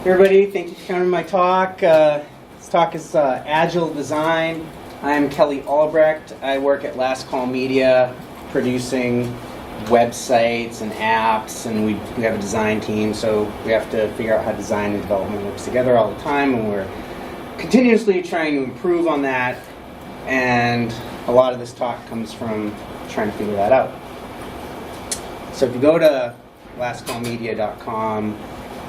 Everybody, thank you for coming to my talk. This talk is Agile Design. I'm Kelly Albrecht. I work at Last Call Media producing websites and apps, and we have a design team, so we have to figure out how design and development works together all the time, and we're continuously trying to improve on that, and a lot of this talk comes from trying to figure that out. So if you go to lastcallmedia.com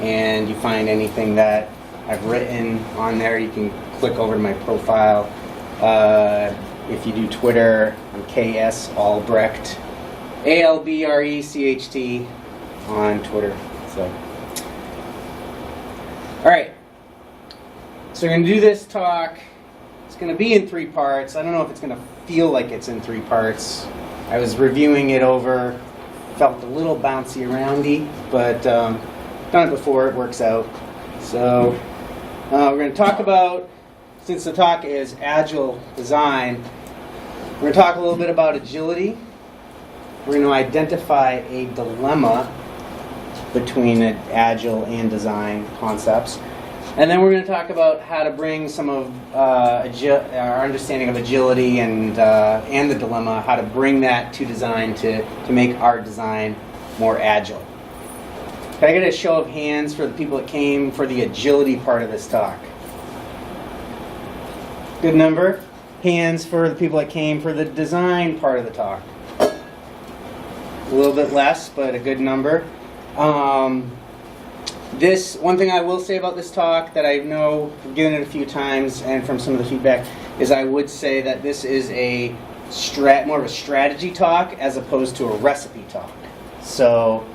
and you find anything that I've written on there, you can click over to my profile. If you do Twitter, I'm KS Albrecht, ALBRECHT on Twitter. So, all right. So we're going to do this talk. It's going to be in 3 parts. I don't know if it's going to feel like it's in 3 parts. I was reviewing it over, felt a little bouncy aroundy, but done it before, it works out. So we're going to talk about, since the talk is Agile Design, we're going to talk a little bit about agility. We're going to identify a dilemma between Agile and design concepts. And then we're going to talk about how to bring some of our understanding of agility and the dilemma, how to bring that to design to make our design more agile. Can I get a show of hands for the people that came for the agility part of this talk? Good number. Hands for the people that came for the design part of the talk. A little bit less, but a good number. This one thing I will say about this talk that I know I've given it a few times, and from some of the feedback, is I would say that this is a more of a strategy talk as opposed to a recipe talk. So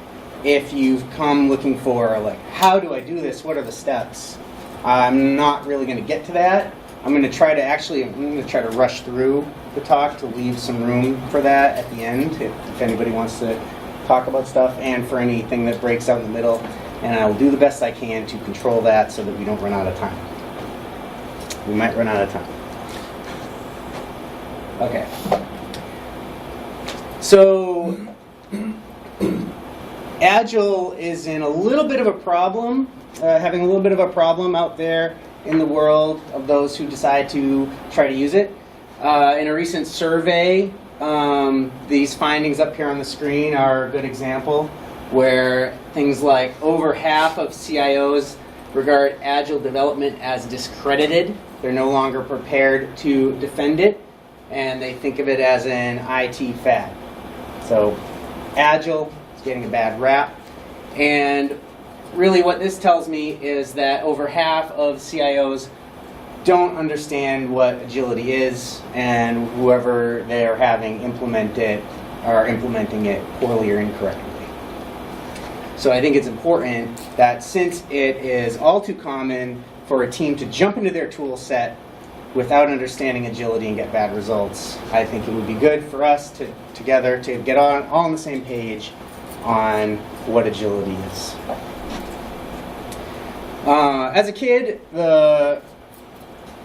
if you've come looking for, like, how do I do this? What are the steps? I'm not really going to get to that. I'm going to try to rush through the talk to leave some room for that at the end, if anybody wants to talk about stuff, and for anything that breaks out in the middle. And I will do the best I can to control that so that we don't run out of time. We might run out of time. Okay. So Agile is in a little bit of a problem, having a little bit of a problem out there in the world of those who decide to try to use it. In a recent survey, these findings up here on the screen are a good example, where things like over half of CIOs regard Agile development as discredited. They're no longer prepared to defend it, and they think of it as an IT fad. So Agile is getting a bad rap, and really what this tells me is that over half of CIOs don't understand what agility is, and whoever they're having implement it are implementing it poorly or incorrectly. So I think it's important that since it is all too common for a team to jump into their tool set without understanding agility and get bad results, I think it would be good for us to together to get all on the same page on what agility is. As a kid,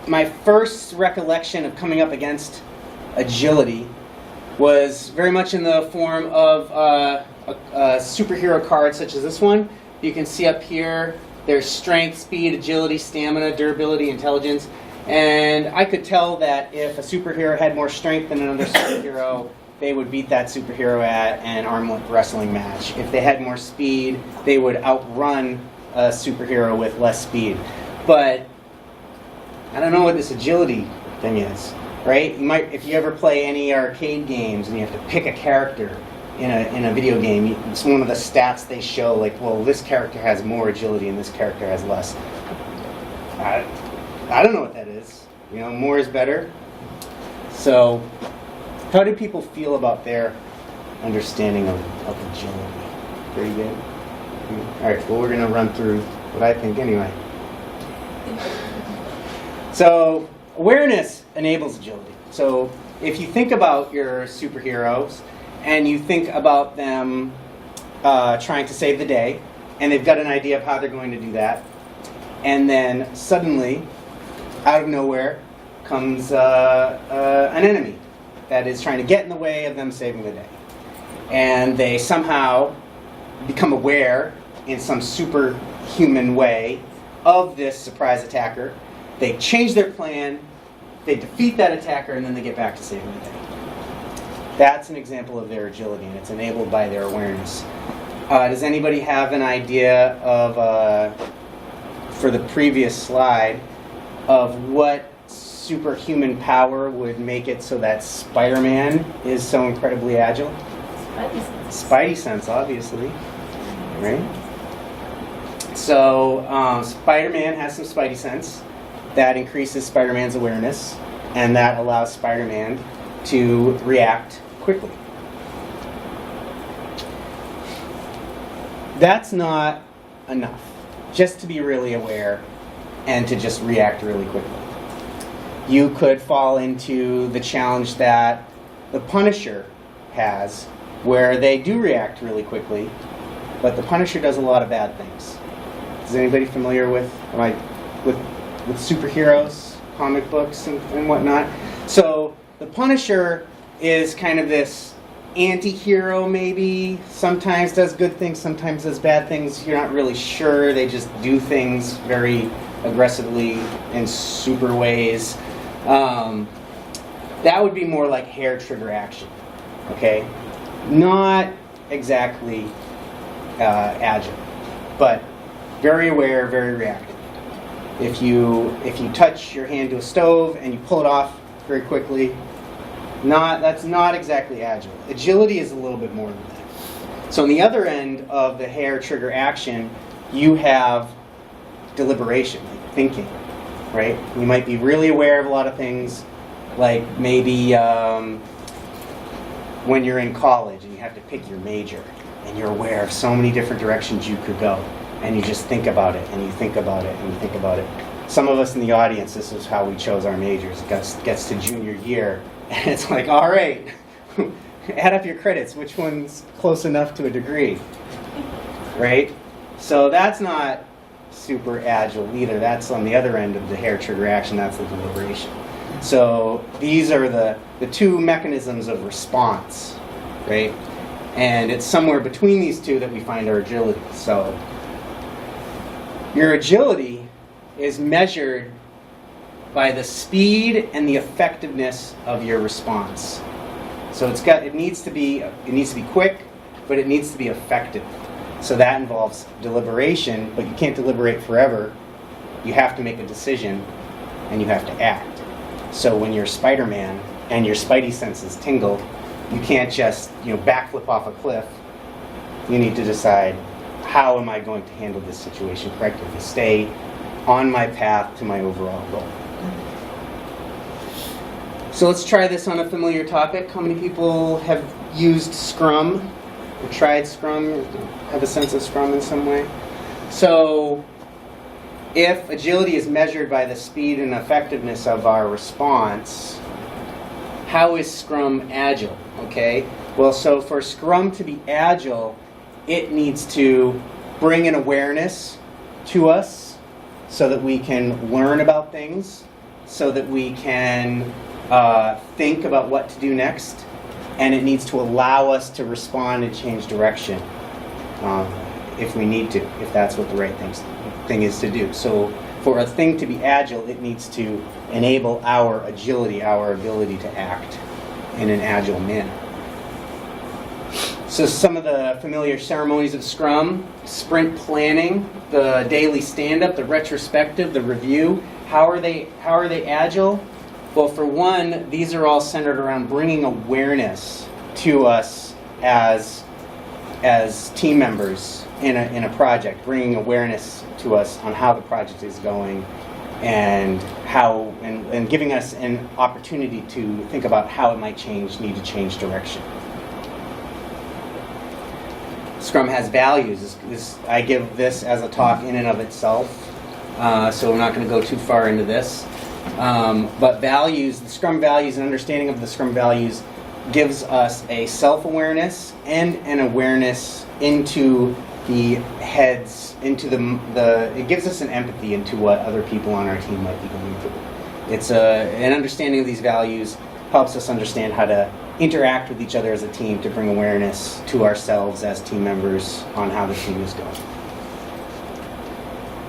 my first recollection of coming up against agility was very much in the form of a superhero card such as this one. You can see up here there's strength, speed, agility, stamina, durability, intelligence. And I could tell that if a superhero had more strength than another superhero, they would beat that superhero at an arm wrestling match. If they had more speed, they would outrun a superhero with less speed. But I don't know what this agility thing is, right? If you ever play any arcade games and you have to pick a character in a video game, it's one of the stats they show, like, well, this character has more agility and this character has less. I don't know what that is. You know, more is better. So how do people feel about their understanding of agility? Pretty good? All right, well, we're going to run through what I think anyway. So awareness enables agility. So if you think about your superheroes and you think about them trying to save the day, and they've got an idea of how they're going to do that, and then suddenly, out of nowhere, comes an enemy that is trying to get in the way of them saving the day. And they somehow become aware in some superhuman way of this surprise attacker. They change their plan, they defeat that attacker, and then they get back to saving the day. That's an example of their agility, and it's enabled by their awareness. Does anybody have an idea of, for the previous slide, of what superhuman power would make it so that Spider-Man is so incredibly agile? Spidey sense, obviously, right? So Spider-Man has some Spidey sense that increases Spider-Man's awareness, and that allows Spider-Man to react quickly. That's not enough, just to be really aware and to just react really quickly. You could fall into the challenge that the Punisher has, where they do react really quickly, but the Punisher does a lot of bad things. Is anybody familiar with superheroes, comic books, and whatnot? So the Punisher is kind of this anti-hero, maybe. Sometimes does good things, sometimes does bad things. You're not really sure. They just do things very aggressively in super ways. That would be more like hair trigger action. Okay? Not exactly agile, but very aware, very reactive. If you touch your hand to a stove and you pull it off very quickly, that's not exactly agile. Agility is a little bit more than that. So on the other end of the hair trigger action, you have deliberation, like thinking, right? You might be really aware of a lot of things, like maybe when you're in college and you have to pick your major, and you're aware of so many different directions you could go, and you just think about it, and you think about it, and you think about it. Some of us in the audience, this is how we chose our majors. It gets to junior year, and it's like, all right, add up your credits. Which one's close enough to a degree, right? So that's not super agile either. That's on the other end of the hair trigger action. That's the deliberation. So these are the two mechanisms of response, right? And it's somewhere between these two that we find our agility. So your agility is measured by the speed and the effectiveness of your response. So it needs to be quick, but it needs to be effective. So that involves deliberation, but you can't deliberate forever. You have to make a decision, and you have to act. So when you're Spider-Man and your Spidey senses tingle, you can't just backflip off a cliff. You need to decide, how am I going to handle this situation correctly to stay on my path to my overall goal. So let's try this on a familiar topic. How many people have used Scrum or tried Scrum or have a sense of Scrum in some way? So if agility is measured by the speed and effectiveness of our response, how is Scrum agile? Okay, well, so for Scrum to be agile, it needs to bring an awareness to us so that we can learn about things, so that we can think about what to do next, and it needs to allow us to respond and change direction if we need to, if that's what the right thing is to do. So for a thing to be agile, it needs to enable our agility, our ability to act in an agile manner. So some of the familiar ceremonies of Scrum: sprint planning, the daily stand-up, the retrospective, the review. How are they agile? Well, for one, these are all centered around bringing awareness to us as team members in a project, bringing awareness to us on how the project is going, and how and giving us an opportunity to think about how it might need to change direction. Scrum has values. I give this as a talk in and of itself, so we're not going to go too far into this. But values, the Scrum values, and understanding of the Scrum values gives us a self-awareness and an awareness into the heads, into it gives us an empathy into what other people on our team might be going through. It's an understanding of these values helps us understand how to interact with each other as a team to bring awareness to ourselves as team members on how the team is going.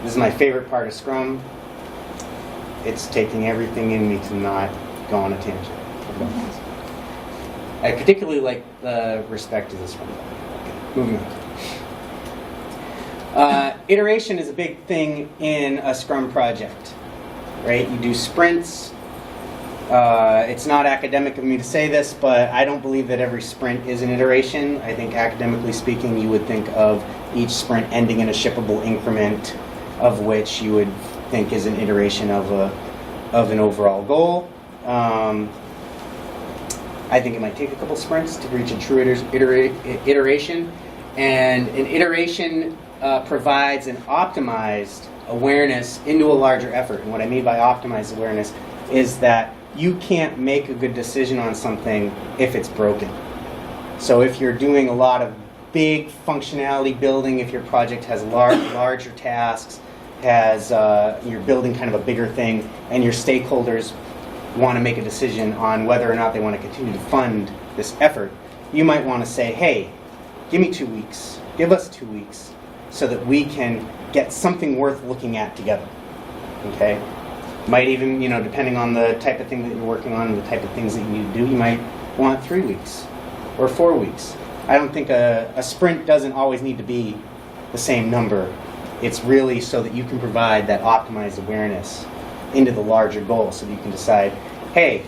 This is my favorite part of Scrum. It's taking everything in me to not go on a tangent about this. I particularly like the respect to this one. Okay, moving on. Iteration is a big thing in a Scrum project, right? You do sprints. It's not academic of me to say this, but I don't believe that every sprint is an iteration. I think academically speaking, you would think of each sprint ending in a shippable increment of which you would think is an iteration of an overall goal. I think it might take a couple sprints to reach a true iteration, and an iteration provides an optimized awareness into a larger effort. And what I mean by optimized awareness is that you can't make a good decision on something if it's broken. So if you're doing a lot of big functionality building, if your project has larger tasks, you're building kind of a bigger thing, and your stakeholders want to make a decision on whether or not they want to continue to fund this effort, you might want to say, hey, give me 2 weeks, give us 2 weeks, so that we can get something worth looking at together. Okay? Might even, depending on the type of thing that you're working on and the type of things that you need to do, you might want 3 weeks or 4 weeks. I don't think a sprint doesn't always need to be the same number. It's really so that you can provide that optimized awareness into the larger goal, so that you can decide, hey,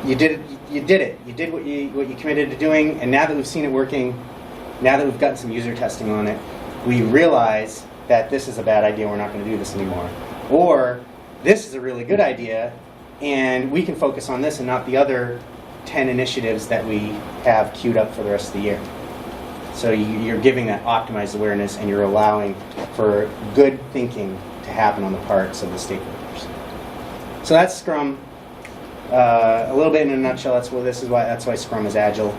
you did it. You did what you committed to doing, and now that we've seen it working, now that we've gotten some user testing on it, we realize that this is a bad idea. We're not going to do this anymore. Or this is a really good idea, and we can focus on this and not the other 10 initiatives that we have queued up for the rest of the year. So you're giving that optimized awareness, and you're allowing for good thinking to happen on the parts of the stakeholders. So that's Scrum. A little bit in a nutshell, that's why Scrum is agile.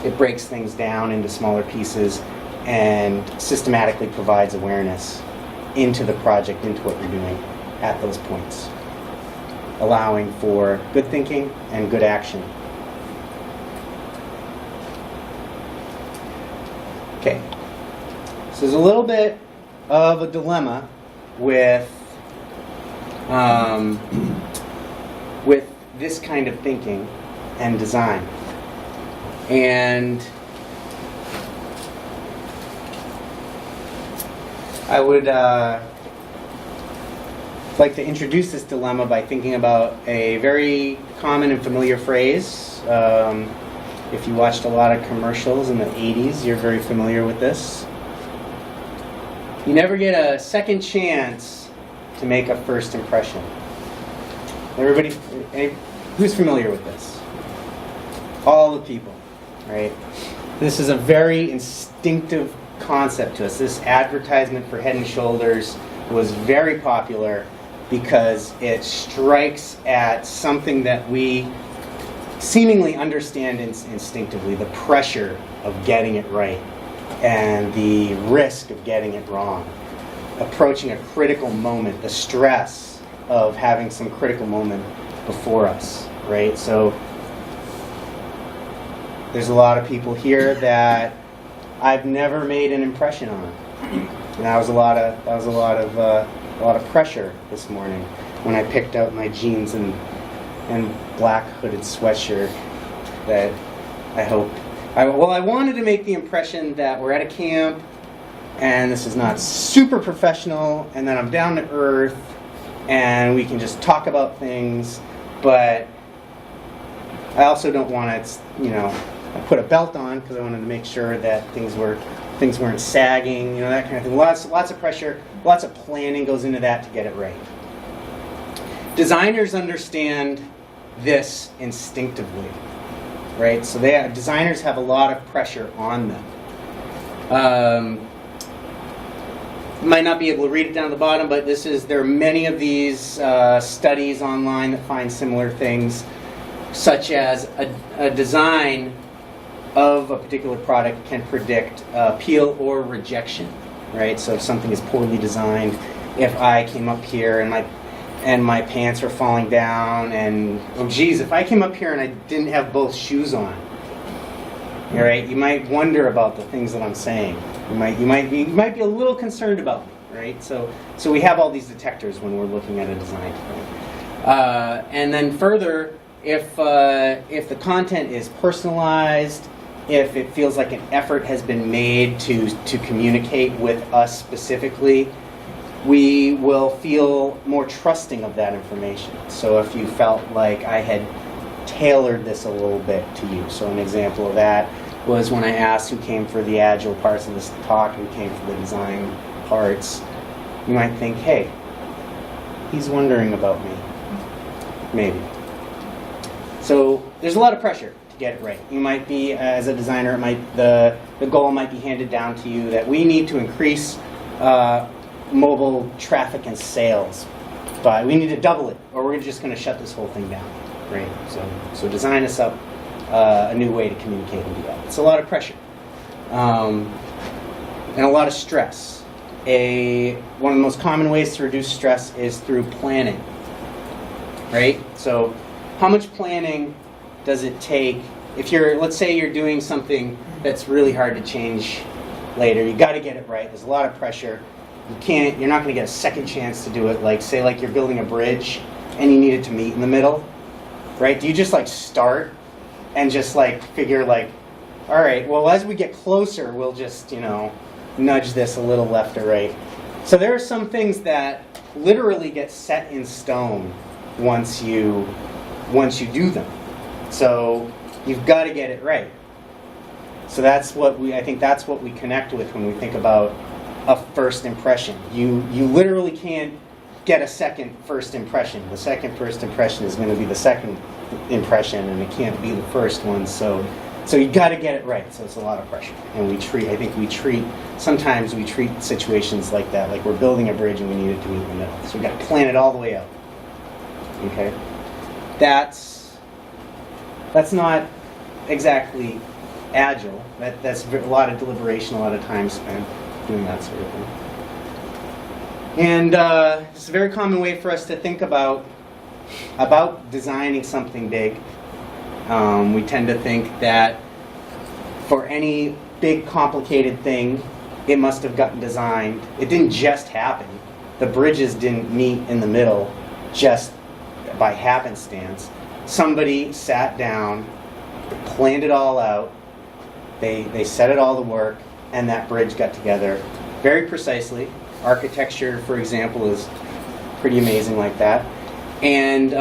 It breaks things down into smaller pieces and systematically provides awareness into the project, into what you're doing at those points, allowing for good thinking and good action. Okay, so there's a little bit of a dilemma with this kind of thinking and design. And I would like to introduce this dilemma by thinking about a very common and familiar phrase. If you watched a lot of commercials in the 80s, you're very familiar with this. You never get a second chance to make a first impression. Everybody, who's familiar with this? All the people, right? This is a very instinctive concept to us. This advertisement for Head and Shoulders was very popular because it strikes at something that we seemingly understand instinctively, the pressure of getting it right and the risk of getting it wrong, approaching a critical moment, the stress of having some critical moment before us, right? So there's a lot of people here that I've never made an impression on, and that was a lot of pressure this morning when I picked out my jeans and black hooded sweatshirt. That I wanted to make the impression that we're at a camp and this is not super professional, and that I'm down to earth and we can just talk about things, but I also don't want to, I put a belt on because I wanted to make sure that things weren't sagging, that kind of thing. Lots of pressure, lots of planning goes into that to get it right. Designers understand this instinctively, right? So designers have a lot of pressure on them. You might not be able to read it down at the bottom, but there are many of these studies online that find similar things, such as a design of a particular product can predict appeal or rejection, right? So if something is poorly designed, if I came up here and my pants are falling down, and if I came up here and I didn't have both shoes on, all right, you might wonder about the things that I'm saying. You might be a little concerned about me. right? So we have all these detectors when we're looking at a design thing. And then further, if the content is personalized, if it feels like an effort has been made to communicate with us specifically, we will feel more trusting of that information. So if you felt like I had tailored this a little bit to you. So an example of that was when I asked who came for the Agile parts of this talk, who came for the design parts, you might think, hey, he's wondering about me. Maybe. So there's a lot of pressure to get it right. You might be, as a designer, the goal might be handed down to you that we need to increase mobile traffic and sales, but we need to double it, or we're just going to shut this whole thing down, right? So design us up a new way to communicate and do that. It's a lot of pressure, and a lot of stress. One of the most common ways to reduce stress is through planning, right? So how much planning does it take if let's say you're doing something that's really hard to change later? You got to get it right. There's a lot of pressure. You're not going to get a second chance to do it. Like, say, like you're building a bridge and you need it to meet in the middle, right? Do you just like start and just like figure like, all right, well, as we get closer, we'll just, nudge this a little left or right. So there are some things that literally get set in stone once you do them. So you've got to get it right. So I think that's what we connect with when we think about a first impression. You literally can't get a second first impression. The second first impression is going to be the second impression, and it can't be the first one. So you got to get it right. So it's a lot of pressure, and sometimes we treat situations like that, like we're building a bridge and we need it to meet in the middle. So we got to plan it all the way out. Okay, that's not exactly agile. That's a lot of deliberation, a lot of time spent doing that sort of thing. And it's a very common way for us to think about designing something big. We tend to think that for any big, complicated thing, it must have gotten designed. It didn't just happen. The bridges didn't meet in the middle just by happenstance. Somebody sat down, planned it all out, they set it all to work, and that bridge got together very precisely. Architecture, for example, is pretty amazing like that. And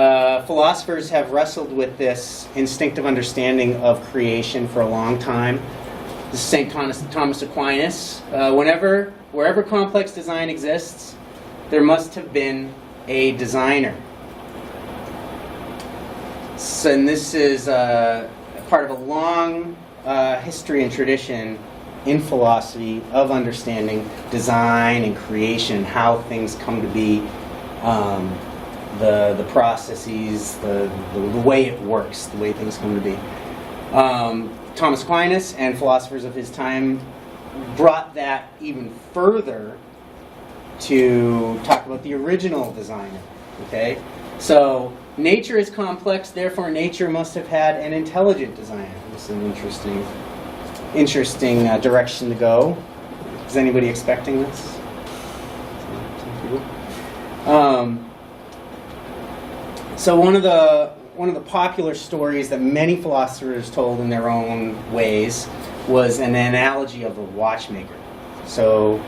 philosophers have wrestled with this instinctive understanding of creation for a long time. This is St. Thomas Aquinas. Wherever complex design exists, there must have been a designer. So, and this is part of a long history and tradition in philosophy of understanding design and creation, how things come to be, the processes, the way it works, the way things come to be. Thomas Aquinas and philosophers of his time brought that even further to talk about the original designer. Okay, so nature is complex, therefore nature must have had an intelligent designer. This is an interesting direction to go. Is anybody expecting this? Some people. So one of the popular stories that many philosophers told in their own ways was an analogy of a watchmaker. So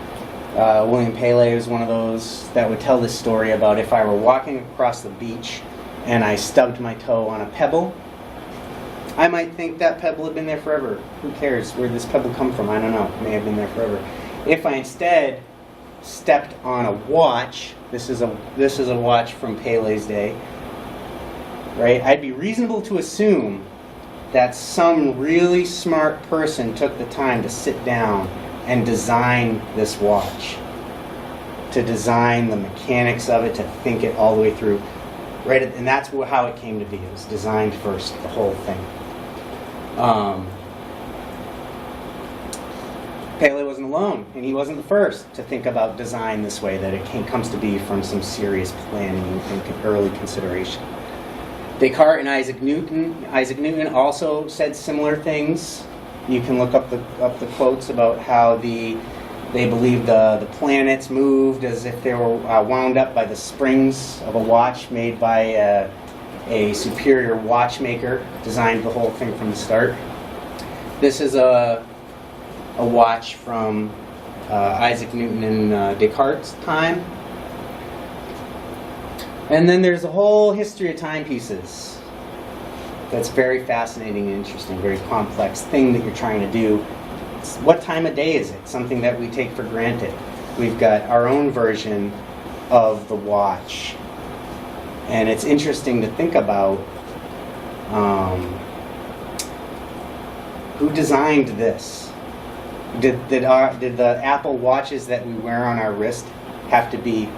William Paley was one of those that would tell this story about if I were walking across the beach and I stubbed my toe on a pebble, I might think that pebble had been there forever. Who cares? Where did this pebble come from? I don't know. It may have been there forever. If I instead stepped on a watch, this is a watch from Paley's day, right? I'd be reasonable to assume that some really smart person took the time to sit down and design this watch, to design the mechanics of it, to think it all the way through, right? And that's how it came to be. It was designed first, the whole thing. Paley wasn't alone, and he wasn't the first to think about design this way, that it comes to be from some serious planning and early consideration. Descartes and Isaac Newton also said similar things. You can look up the quotes about how the They believe the planets moved as if they were wound up by the springs of a watch made by a superior watchmaker, designed the whole thing from the start. This is a watch from Isaac Newton and Descartes' time. And then there's a whole history of timepieces. That's very fascinating and interesting, very complex thing that you're trying to do. What time of day is it? Something that we take for granted. We've got our own version of the watch. And it's interesting to think about who designed this. Did the Apple watches that we wear on our wrist have to be,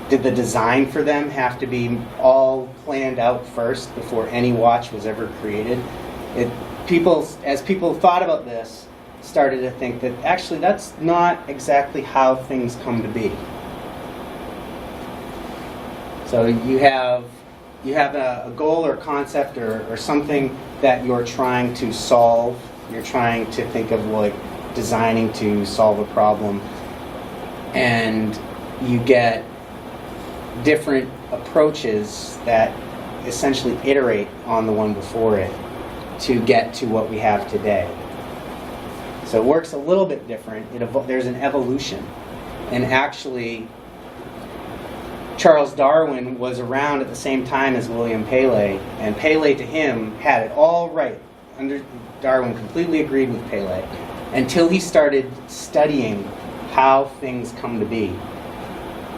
did the design for them have to be all planned out first before any watch was ever created? As people thought about this, started to think that actually that's not exactly how things come to be. So you have a goal or concept or something that you're trying to solve. You're trying to think of like designing to solve a problem, and you get different approaches that essentially iterate on the one before it to get to what we have today. So it works a little bit different. There's an evolution. And actually, Charles Darwin was around at the same time as William Paley, and Paley to him had it all right. Darwin completely agreed with Paley until he started studying how things come to be.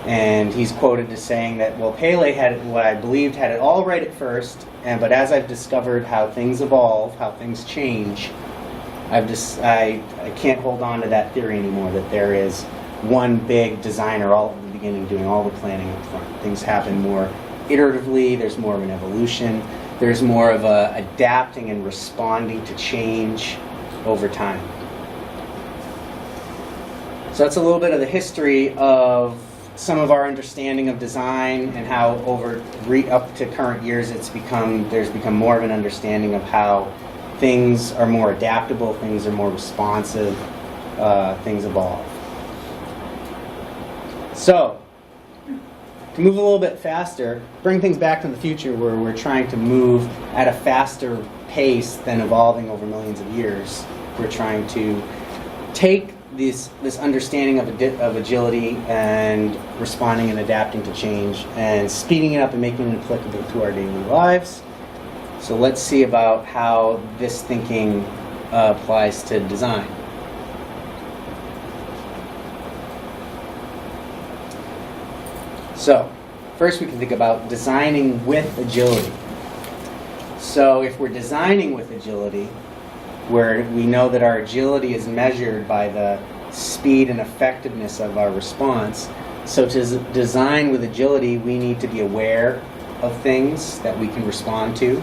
And he's quoted as saying that, well, Paley had what I believed had it all right at first, but as I've discovered how things evolve, how things change, I can't hold on to that theory anymore, that there is one big designer all at the beginning doing all the planning up front. Things happen more iteratively, there's more of an evolution, there's more of a adapting and responding to change over time. So that's a little bit of the history of some of our understanding of design and how up to current years there's become more of an understanding of how things are more adaptable, things are more responsive, things evolve. So, to move a little bit faster, bring things back to the future where we're trying to move at a faster pace than evolving over millions of years. We're trying to take this understanding of agility and responding and adapting to change and speeding it up and making it applicable to our daily lives. So let's see about how this thinking applies to design. So first we can think about designing with agility. So if we're designing with agility, where we know that our agility is measured by the speed and effectiveness of our response. So to design with agility, we need to be aware of things that we can respond to,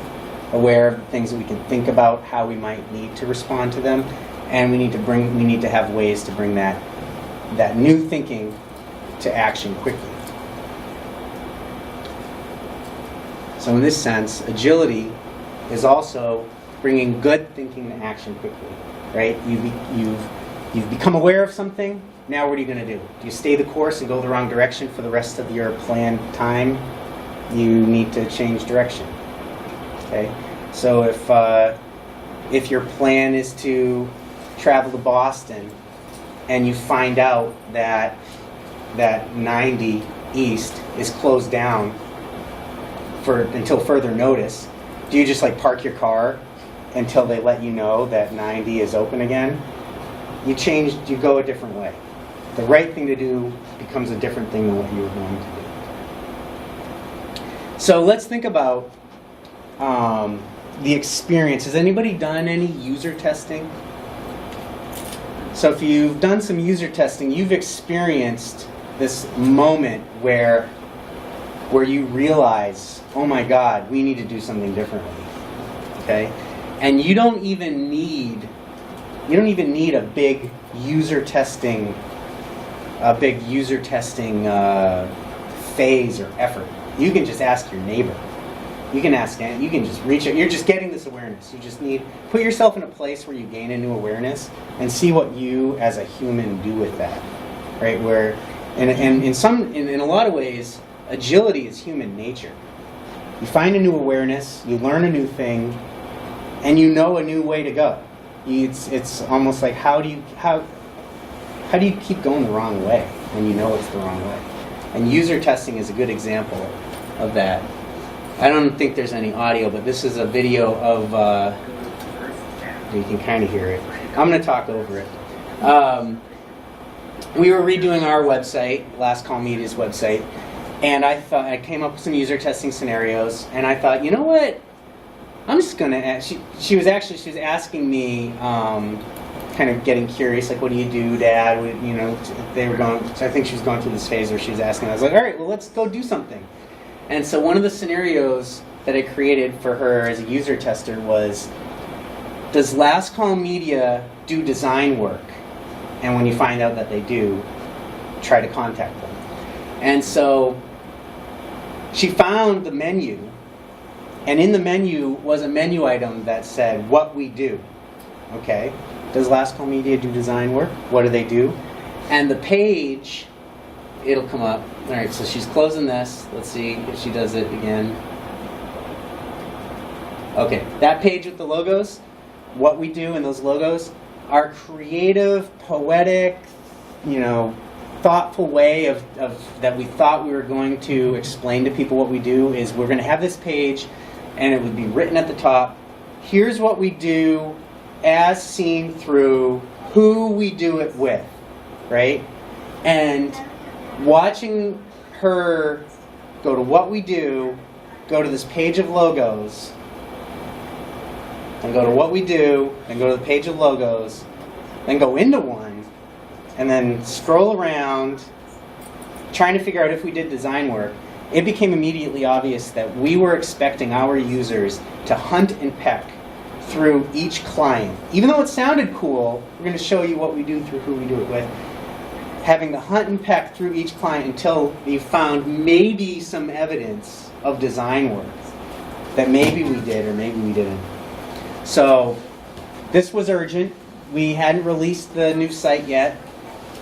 aware of things that we can think about how we might need to respond to them, and we need to have ways to bring that new thinking to action quickly. So in this sense, agility is also bringing good thinking to action quickly, right? You've become aware of something. Now what are you going to do? Do you stay the course and go the wrong direction for the rest of your planned time? You need to change direction. Okay. So if your plan is to travel to Boston and you find out that 90 East is closed down until further notice, do you just park your car until they let you know that 90 is open again? You go a different way. The right thing to do becomes a different thing than what you were going to do. So let's think about the experience. Has anybody done any user testing? So if you've done some user testing, you've experienced this moment where you realize, oh my God, we need to do something differently. Okay? And you don't even need a big user testing phase or effort. You can just ask your neighbor. You can just reach out. You're just getting this awareness. You just put yourself in a place where you gain a new awareness and see what you as a human do with that. right? Where, and in a lot of ways, agility is human nature. You find a new awareness, you learn a new thing, and you know a new way to go. It's almost like how do you keep going the wrong way when you know it's the wrong way? And user testing is a good example of that. I don't think there's any audio, but this is a video of, you can kind of hear it. I'm going to talk over it. We were redoing our website, Last Call Media's website, and I came up with some user testing scenarios, and I thought, you know what? I'm just going to, she was asking me, kind of getting curious, like, what do you do, Dad? You know, they were going, I think she was going through this phase where she was asking, I was like, all right, well, let's go do something. And so one of the scenarios that I created for her as a user tester was, does Last Call Media do design work? And when you find out that they do, try to contact them. And so she found the menu, and in the menu was a menu item that said, what we do. Okay? Does Last Call Media do design work? What do they do? And the page, it'll come up. All right, so she's closing this. Let's see if she does it again. Okay, that page with the logos, what we do in those logos, our creative, poetic, thoughtful way of that we thought we were going to explain to people what we do is we're going to have this page, and it would be written at the top, here's what we do as seen through who we do it with, right? And watching her go to what we do, go to this page of logos, and go to what we do, and go to the page of logos, then go into one, and then scroll around, trying to figure out if we did design work, it became immediately obvious that we were expecting our users to hunt and peck through each client. Even though it sounded cool, we're going to show you what we do through who we do it with. Having to hunt and peck through each client until you found maybe some evidence of design work that maybe we did or maybe we didn't. So this was urgent. We hadn't released the new site yet.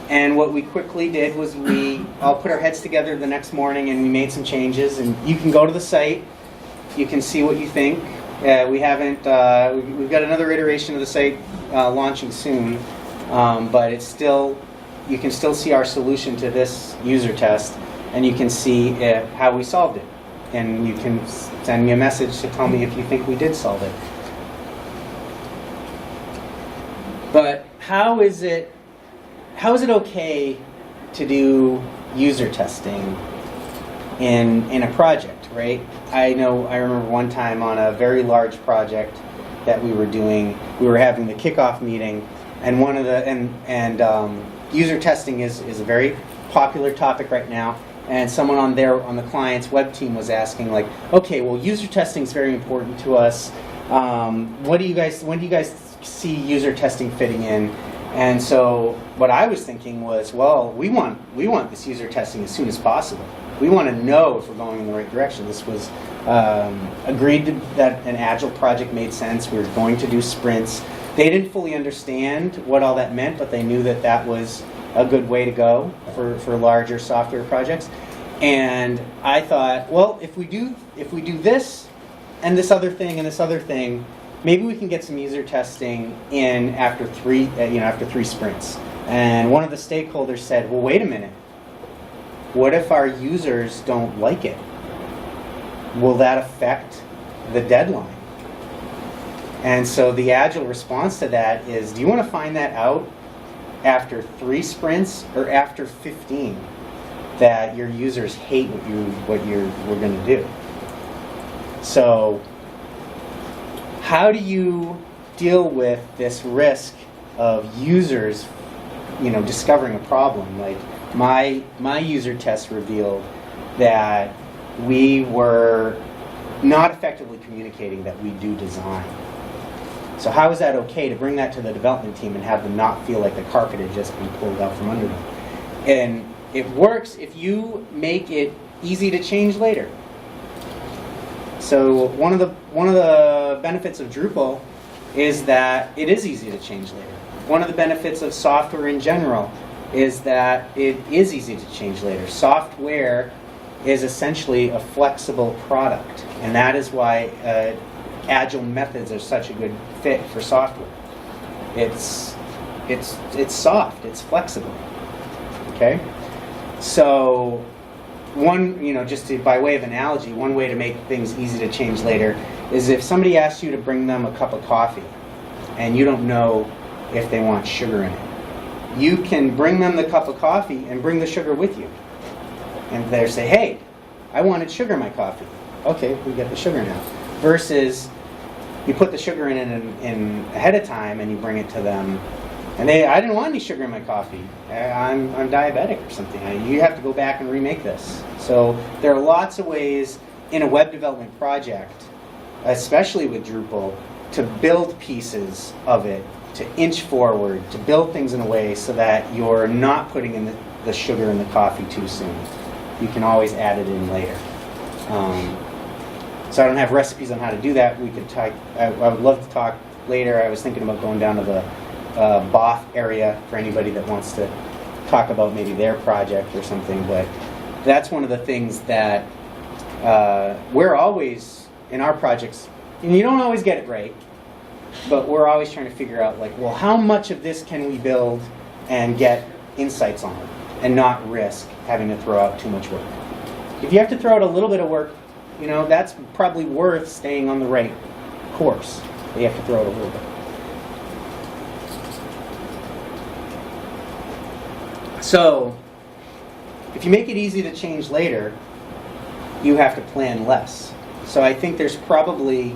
And what we quickly did was we all put our heads together the next morning and we made some changes. And you can go to the site. You can see what you think. We've got another iteration of the site launching soon. But it's still, you can still see our solution to this user test. And you can see how we solved it. And you can send me a message to tell me if you think we did solve it. But how is it okay to do user testing in a project, right? I remember one time on a very large project that we were doing, we were having the kickoff meeting, and one of the user testing is a very popular topic right now. And someone on the client's web team was asking, like, okay, well, user testing is very important to us. When do you guys see user testing fitting in? And so what I was thinking was, well, we want this user testing as soon as possible. We want to know if we're going in the right direction. This was agreed that an Agile project made sense. We were going to do sprints. They didn't fully understand what all that meant, but they knew that that was a good way to go for larger software projects. And I thought, well, if we do this and this other thing and this other thing, maybe we can get some user testing in after three sprints. And one of the stakeholders said, well, wait a minute. What if our users don't like it? Will that affect the deadline? And so the Agile response to that is, do you want to find that out after 3 sprints or after 15 that your users hate what we're going to do? So how do you deal with this risk of users, discovering a problem? Like my user test revealed that we were not effectively communicating that we do design. So how is that okay to bring that to the development team and have them not feel like the carpet had just been pulled out from under them? And it works if you make it easy to change later. So one of the benefits of Drupal is that it is easy to change later. One of the benefits of software in general is that it is easy to change later. Software is essentially a flexible product, and that is why agile methods are such a good fit for software. It's soft, it's flexible. Okay, so by way of analogy, one way to make things easy to change later is if somebody asks you to bring them a cup of coffee, and you don't know if they want sugar in it. You can bring them the cup of coffee and bring the sugar with you. And they say, hey, I wanted sugar in my coffee. Okay, we get the sugar now. Versus you put the sugar in ahead of time and you bring it to them. And I didn't want any sugar in my coffee. I'm diabetic or something. You have to go back and remake this. So there are lots of ways in a web development project, especially with Drupal, to build pieces of it, to inch forward, to build things in a way so that you're not putting in the sugar in the coffee too soon. You can always add it in later. So I don't have recipes on how to do that. We could talk. I would love to talk later. I was thinking about going down to the BOF area for anybody that wants to talk about maybe their project or something. But that's one of the things that we're always, in our projects, and you don't always get it right, but we're always trying to figure out, like, well, how much of this can we build and get insights on and not risk having to throw out too much work. If you have to throw out a little bit of work, that's probably worth staying on the right course. But you have to throw out a little bit. So, if you make it easy to change later, you have to plan less. So I think there's probably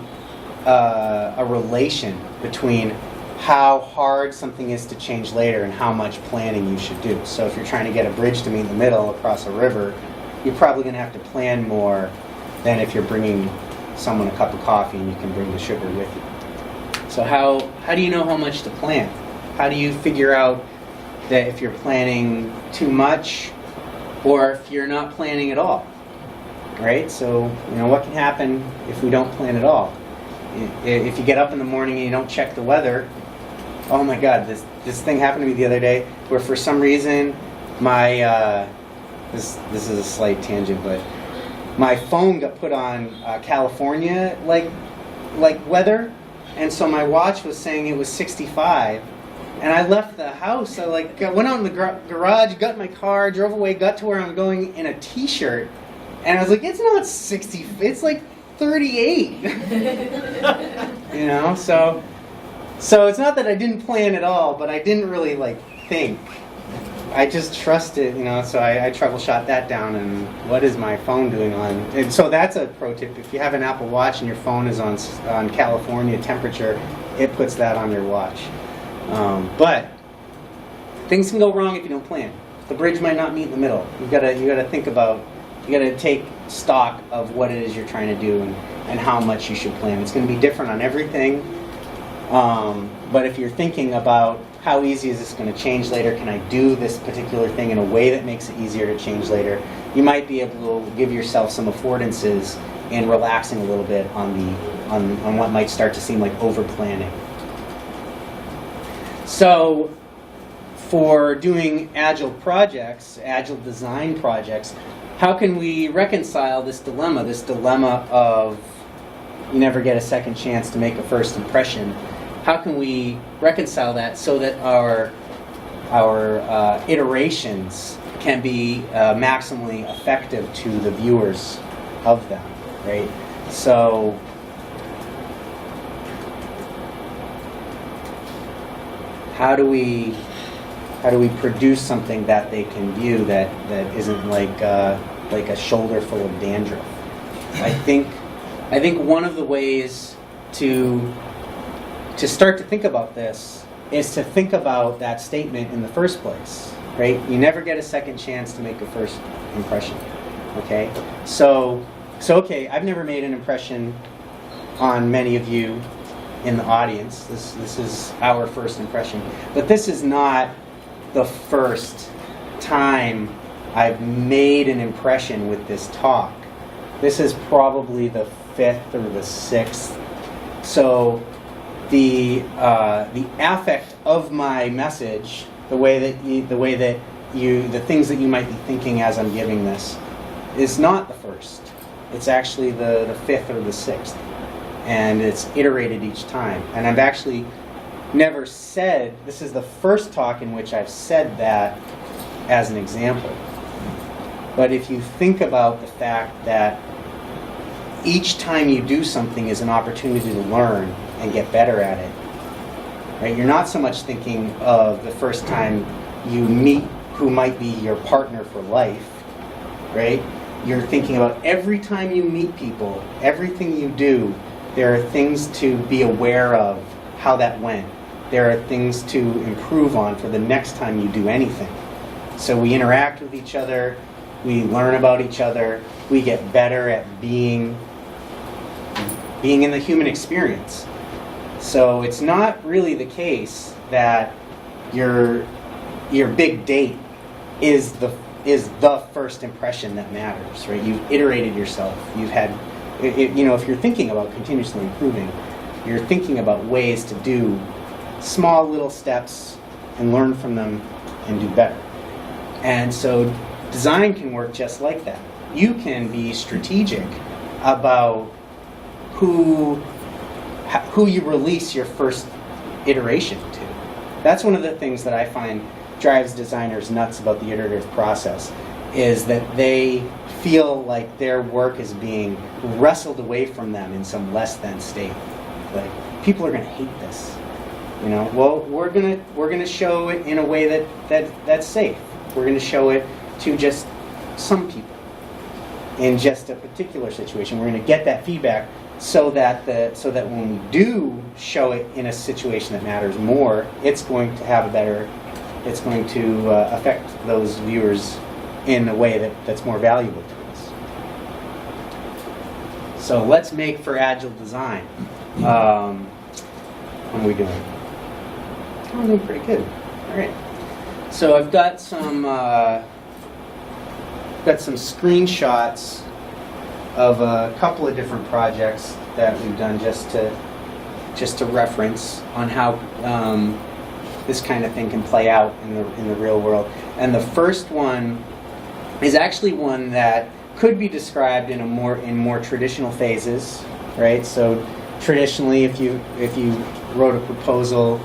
a relation between how hard something is to change later and how much planning you should do. So if you're trying to get a bridge to meet in the middle across a river, you're probably going to have to plan more than if you're bringing someone a cup of coffee and you can bring the sugar with you. So how do you know how much to plan? How do you figure out that if you're planning too much or if you're not planning at all? Right? So, what can happen if we don't plan at all? If you get up in the morning and you don't check the weather, oh my God, this thing happened to me the other day where for some reason my, this is a slight tangent, but my phone got put on California like weather, and so my watch was saying it was 65. And I left the house. I went out in the garage, got in my car, drove away, got to where I'm going in a t-shirt, and I was like, it's not 60, it's like 38. So it's not that I didn't plan at all, but I didn't really think. I just trusted, so I troubleshot that down, and what is my phone doing on? And so that's a pro tip. If you have an Apple Watch and your phone is on California temperature, it puts that on your watch. But things can go wrong if you don't plan. The bridge might not meet in the middle. You gotta think about. You gotta take stock of what it is you're trying to do and how much you should plan. It's going to be different on everything. But if you're thinking about how easy is this going to change later, can I do this particular thing in a way that makes it easier to change later, you might be able to give yourself some affordances in relaxing a little bit on what might start to seem like over planning. So for doing agile projects, agile design projects, how can we reconcile this dilemma of you never get a second chance to make a first impression? How can we reconcile that so that our iterations can be maximally effective to the viewers of them, right? So how do we produce something that they can view that isn't like a shoulder full of dandruff? I think one of the ways to start to think about this is to think about that statement in the first place, right? You never get a second chance to make a first impression, okay? So okay, I've never made an impression on many of you in the audience. This is our first impression, but this is not the first time I've made an impression with this talk. This is probably the 5th or the 6th. So the affect of my message, the things that you might be thinking as I'm giving this is not the first. It's actually the fifth or the sixth, and it's iterated each time. And I've actually never said, this is the first talk in which I've said that as an example. But if you think about the fact that each time you do something is an opportunity to learn and get better at it, right? You're not so much thinking of the first time you meet who might be your partner for life, right? You're thinking about every time you meet people, everything you do, there are things to be aware of how that went. There are things to improve on for the next time you do anything. So we interact with each other, we learn about each other, we get better at being in the human experience. So it's not really the case that your big date is the first impression that matters, right? You've iterated yourself. You've had, if you're thinking about continuously improving, you're thinking about ways to do small little steps and learn from them and do better. And so design can work just like that. You can be strategic about who you release your first iteration to. That's one of the things that I find drives designers nuts about the iterative process, is that they feel like their work is being wrestled away from them in some less than state. Like, people are going to hate this. Well, we're gonna show it in a way that's safe. We're going to show it to just some people in just a particular situation. We're going to get that feedback so that when we do show it in a situation that matters more, it's going to affect those viewers in a way that's more valuable to us. So let's make for Agile Design. What are we doing? I'm doing pretty good. All right. So I've got some screenshots of a couple of different projects that we've done just to reference on how this kind of thing can play out in the real world. And the first one is actually one that could be described in more traditional phases, right? So traditionally, if you wrote a proposal,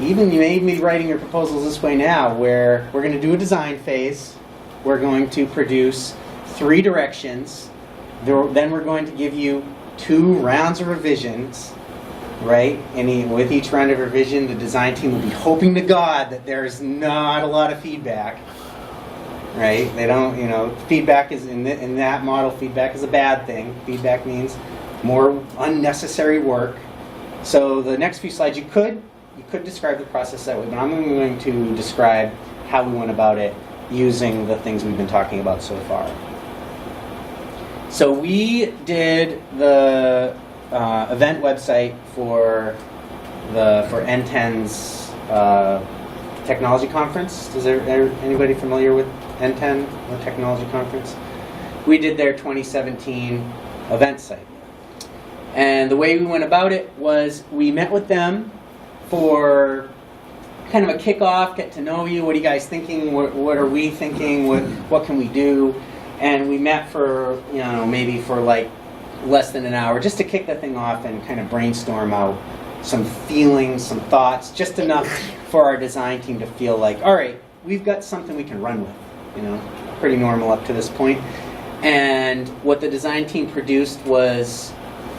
even you may be writing your proposals this way now, where we're going to do a design phase, we're going to produce 3 directions, then we're going to give you 2 rounds of revisions, right? And with each round of revision, the design team will be hoping to God that there's not a lot of feedback, right? They don't, feedback is, in that model, feedback is a bad thing. Feedback means more unnecessary work. So the next few slides, you could describe the process that way, but I'm going to describe how we went about it using the things we've been talking about so far. So we did the event website for N10's technology conference. Is there anybody familiar with N10, the technology conference? We did their 2017 event site. And the way we went about it was we met with them for kind of a kickoff, get to know you. What are you guys thinking? What are we thinking? What can we do? And we met for, maybe for like less than an hour, just to kick the thing off and kind of brainstorm out some feelings, some thoughts, just enough for our design team to feel like, all right, we've got something we can run with. Pretty normal up to this point. And what the design team produced was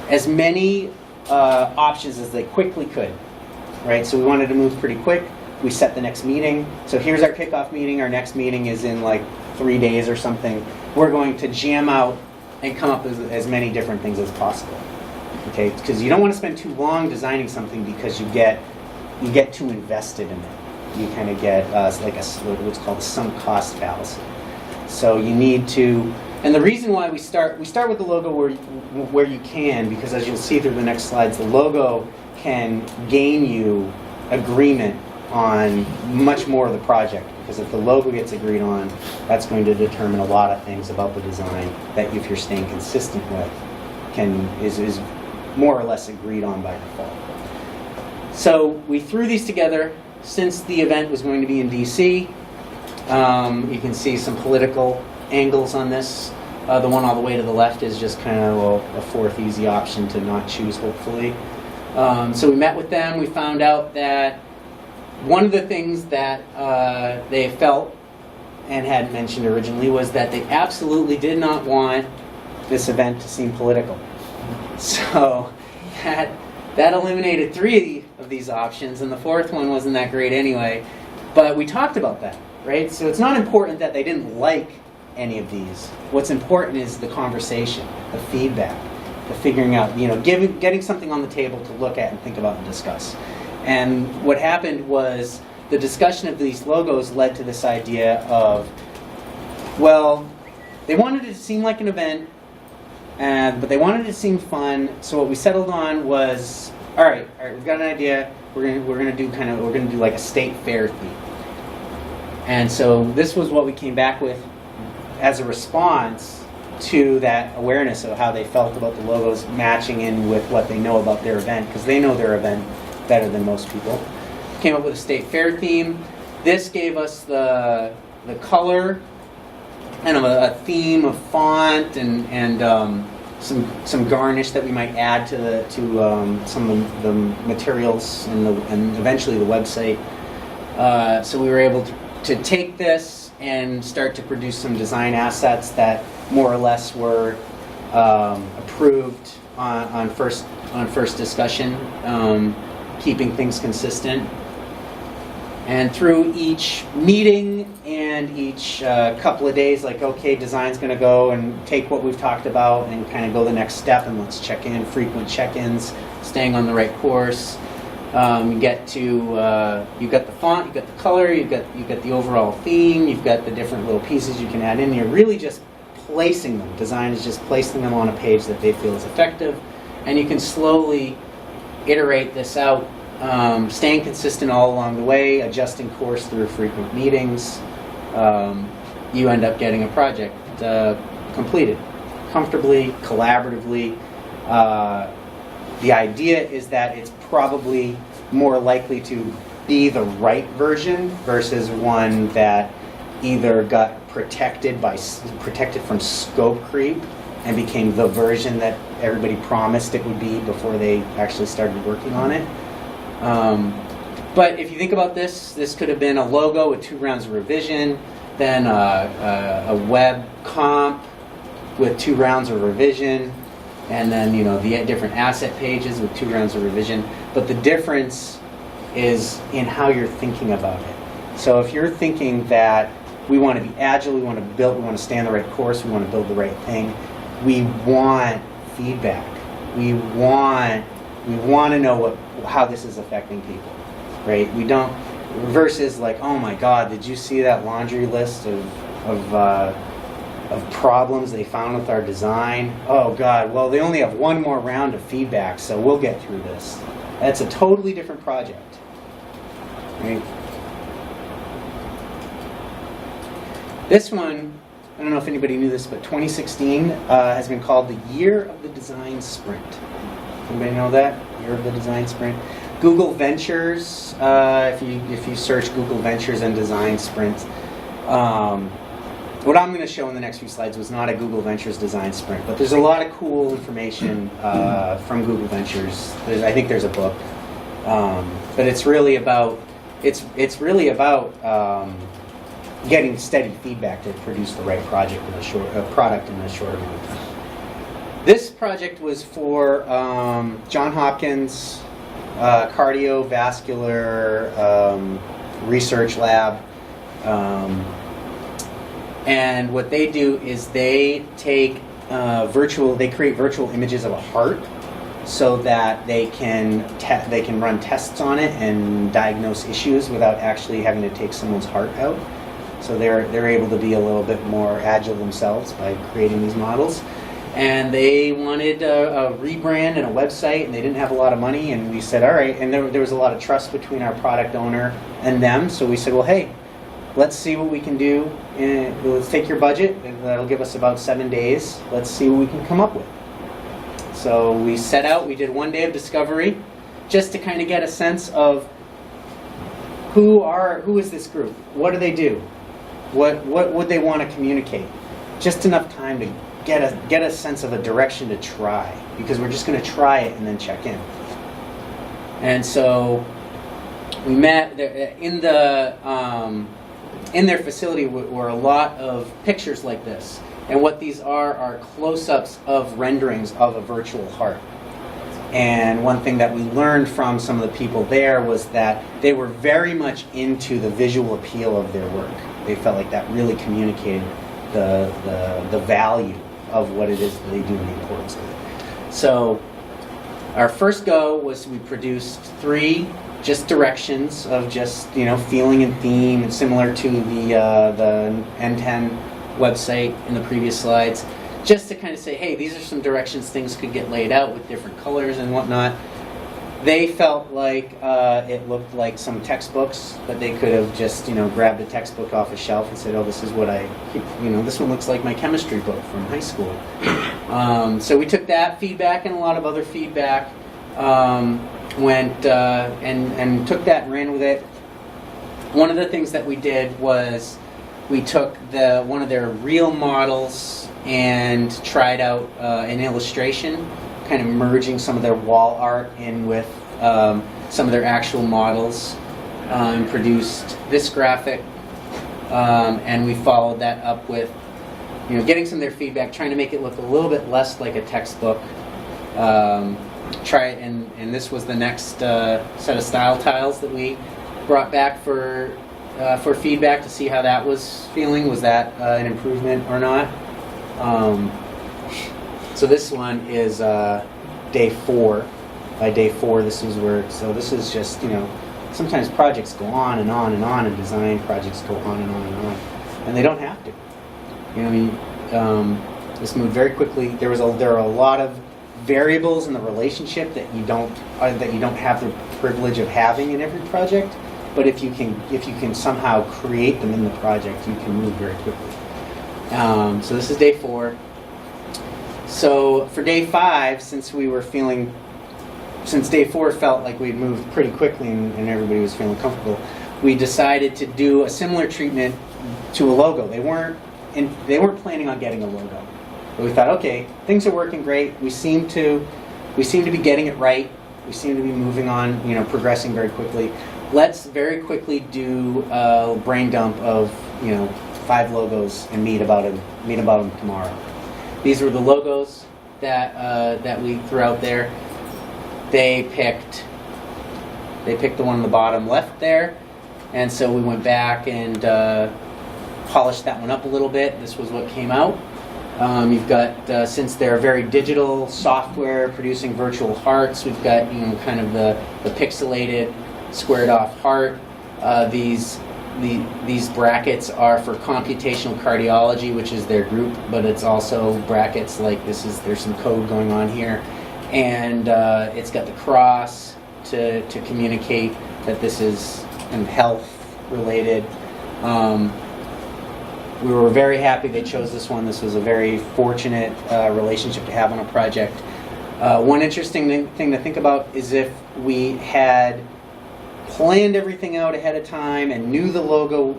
as many options as they quickly could. Right, so we wanted to move pretty quick. We set the next meeting. So here's our kickoff meeting. Our next meeting is in like 3 days or something. We're going to jam out and come up with as many different things as possible. Okay, because you don't want to spend too long designing something because you get too invested in it. You kind of get what's called a sunk cost fallacy. So you need to, and the reason why we start with the logo where you can, because as you'll see through the next slides, the logo can gain you agreement on much more of the project, because if the logo gets agreed on, that's going to determine a lot of things about the design that, if you're staying consistent with, is more or less agreed on by default. So we threw these together since the event was going to be in DC. You can see some political angles on this. The one all the way to the left is just kind of a fourth easy option to not choose, hopefully. So we met with them. We found out that one of the things that they felt and had mentioned originally was that they absolutely did not want this event to seem political. So that eliminated 3 of these options, and the fourth one wasn't that great anyway. But we talked about that, right? So it's not important that they didn't like any of these. What's important is the conversation, the feedback, the figuring out, getting something on the table to look at and think about and discuss. And what happened was the discussion of these logos led to this idea of, well, they wanted it to seem like an event, but they wanted it to seem fun. So what we settled on was, all right, we've got an idea. We're gonna do like a state fair theme. And so this was what we came back with as a response to that awareness of how they felt about the logos matching in with what they know about their event, because they know their event better than most people. Came up with a state fair theme. This gave us the color, kind of a theme of font and some garnish that we might add to some of the materials and eventually the website. So we were able to take this and start to produce some design assets that more or less were approved on first discussion, keeping things consistent. And through each meeting and each couple of days, like, okay, design's going to go and take what we've talked about and kind of go the next step, and let's check in, frequent check-ins, staying on the right course. You got the font, you got the color, you got the overall theme, you've got the different little pieces you can add in. You're really just placing them. Design is just placing them on a page that they feel is effective, and you can slowly iterate this out, staying consistent all along the way, adjusting course through frequent meetings. You end up getting a project completed comfortably, collaboratively. The idea is that it's probably more likely to be the right version versus one that either got protected from scope creep and became the version that everybody promised it would be before they actually started working on it. But if you think about this could have been a logo with 2 rounds of revision, then a web comp with 2 rounds of revision, and then the different asset pages with 2 rounds of revision. But the difference is in how you're thinking about it. So if you're thinking that we want to be agile, we want to stay on the right course, we want to build the right thing, we want feedback. We want to know how this is affecting people, right? We don't, versus like, oh my God, did you see that laundry list of problems they found with our design? Oh God, well they only have 1 more round of feedback, so we'll get through this. That's a totally different project, right? This one, I don't know if anybody knew this, but 2016 has been called the Year of the Design Sprint. Anybody know that? Year of the Design Sprint. Google Ventures, if you search Google Ventures and Design Sprint, what I'm going to show in the next few slides was not a Google Ventures Design Sprint, but there's a lot of cool information from Google Ventures. I think there's a book, but it's really about getting steady feedback to produce the right product in a short amount of time. This project was for Johns Hopkins cardiovascular research lab. And what they do is they take they create virtual images of a heart so that they can run tests on it and diagnose issues without actually having to take someone's heart out. So they're able to be a little bit more agile themselves by creating these models. And they wanted a rebrand and a website, and they didn't have a lot of money. And we said, all right. And there was a lot of trust between our product owner and them. So we said, well, hey, let's see what we can do. Let's take your budget, and that'll give us about 7 days. Let's see what we can come up with. So we set out. We did 1 day of discovery, just to kind of get a sense of who is this group? What do they do? What would they want to communicate? Just enough time to get a sense of a direction to try, because we're just going to try it and then check in. And so we met there, in their facility were a lot of pictures like this. And what these are close-ups of renderings of a virtual heart. And one thing that we learned from some of the people there was that they were very much into the visual appeal of their work. They felt like that really communicated the value of what it is that they do and the importance of it. So our first go was we produced 3 just directions of just, feeling and theme, and similar to the N10 website in the previous slides, just to kind of say, hey, these are some directions things could get laid out with different colors and whatnot. They felt like it looked like some textbooks, but they could have just, grabbed a textbook off a shelf and said, oh, this is what this one looks like my chemistry book from high school. So we took that feedback and a lot of other feedback, went and took that and ran with it. One of the things that we did was we took one of their real models and tried out an illustration, kind of merging some of their wall art in with some of their actual models, and produced this graphic, and we followed that up with getting some of their feedback, trying to make it look a little bit less like a textbook. And this was the next set of style tiles that we brought back for feedback to see how that was feeling. Was that an improvement or not? So this one is day 4. By day 4, this is where. So this is just sometimes projects go on and on and on, and design projects go on and on and on, and they don't have to. This moved very quickly. There are a lot of variables in the relationship that you don't have the privilege of having in every project. But if you can somehow create them in the project, you can move very quickly. So this is day 4. So for day 5, since day 4 felt like we'd moved pretty quickly and everybody was feeling comfortable, we decided to do a similar treatment to a logo. They weren't planning on getting a logo, but we thought, okay, things are working great. We seem to be getting it right. We seem to be moving on, progressing very quickly. Let's very quickly do a brain dump of 5 logos and meet about them tomorrow. These were the logos that we threw out there. They picked the one on the bottom left there, and so we went back and polished that one up a little bit. This was what came out. You've got, since they're very digital software producing virtual hearts, we've got kind of the pixelated squared off heart. These brackets are for computational cardiology, which is their group, but it's also brackets like there's some code going on here, and it's got the cross to communicate that this is kind of health related. We were very happy they chose this one. This was a very fortunate relationship to have on a project. One interesting thing to think about is if we had planned everything out ahead of time and knew the logo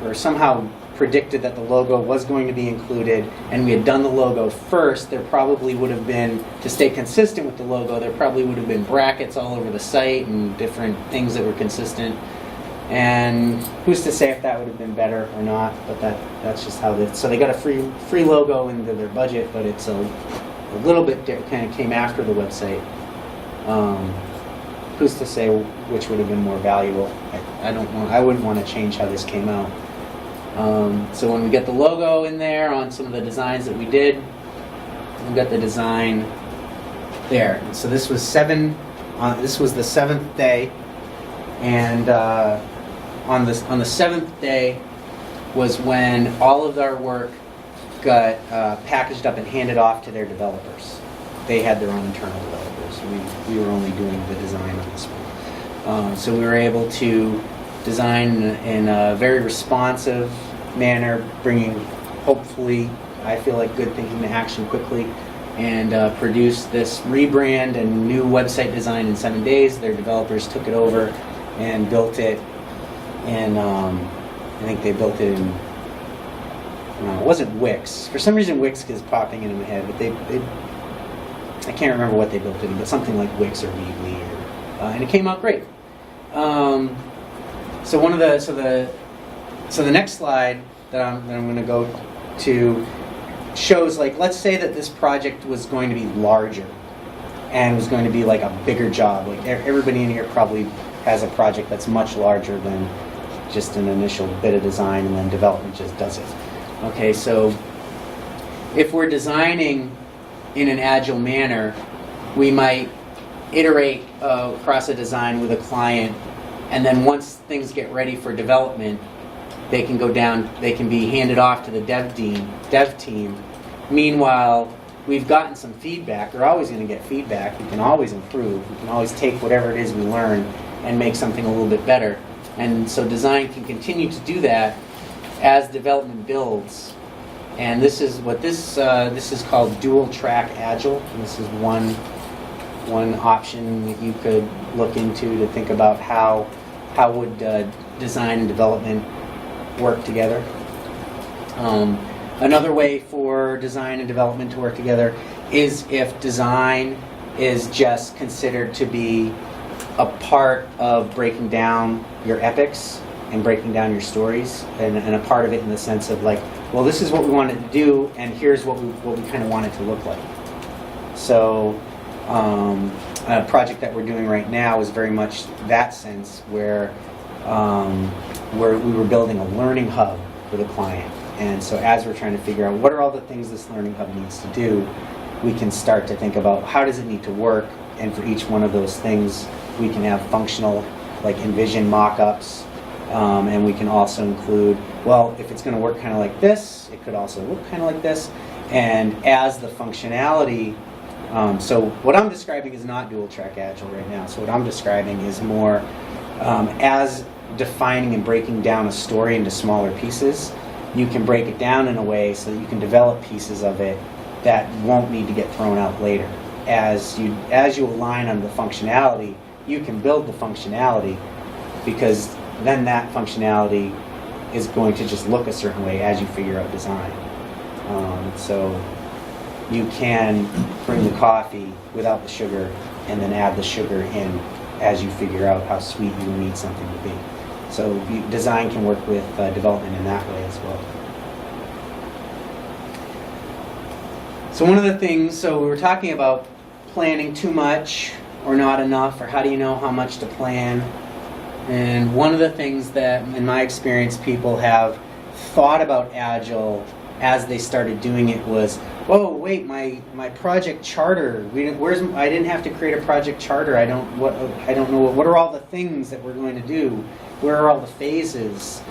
or somehow predicted that the logo was going to be included, and we had done the logo first, there probably would have been, to stay consistent with the logo, there probably would have been brackets all over the site and different things that were consistent. And who's to say if that would have been better or not, but that's just how so they got a free logo into their budget, but it's a little bit kind of came after the website. Who's to say which would have been more valuable? I wouldn't want to change how this came out. So when we get the logo in there on some of the designs that we did, we got the design there. And so this was this was the 7th day, and on the 7th day was when all of our work got packaged up and handed off to their developers. They had their own internal developers. We were only doing the design on this one. So we were able to design in a very responsive manner, bringing, hopefully, I feel like, good thinking to action quickly, and produce this rebrand and new website design in 7 days. Their developers took it over and built it and I think they built it in. No, it wasn't Wix. For some reason, Wix is popping into my head, but I can't remember what they built it in, but something like Wix or Weebly, and it came out great. So the next slide that I'm going to go to shows, like, let's say that this project was going to be larger and was going to be like a bigger job. Like everybody in here probably has a project that's much larger than just an initial bit of design and then development just does it. Okay, so if we're designing in an agile manner, we might iterate across a design with a client, and then once things get ready for development, they can go down, they can be handed off to the dev team. Meanwhile, we've gotten some feedback. We're always going to get feedback. We can always improve. We can always take whatever it is we learn and make something a little bit better. And so design can continue to do that as development builds. And this is what this is called dual track agile. And this is one option that you could look into to think about how would design and development work together. Another way for design and development to work together is if design is just considered to be a part of breaking down your epics and breaking down your stories, and a part of it in the sense of like, well, this is what we wanted to do, and here's what we kind of want it to look like. So a project that we're doing right now is very much that sense, where we were building a learning hub for the client. And so as we're trying to figure out what are all the things this learning hub needs to do, we can start to think about how does it need to work, and for each one of those things we can have functional, like envision mock-ups, and we can also include, well, if it's going to work kind of like this, it could also look kind of like this. And as the functionality, so what I'm describing is not dual track agile right now. So what I'm describing is more as defining and breaking down a story into smaller pieces. You can break it down in a way so that you can develop pieces of it that won't need to get thrown out later. As you align on the functionality, you can build the functionality, because then that functionality is going to just look a certain way as you figure out design. So you can bring the coffee without the sugar and then add the sugar in as you figure out how sweet you need something to be. So design can work with development in that way as well. So one of the things, so we were talking about planning too much or not enough, or how do you know how much to plan? And one of the things that, in my experience, people have thought about Agile as they started doing it was, whoa, wait, my project charter. I didn't have to create a project charter. I don't know what are all the things that we're going to do. Where are all the phases?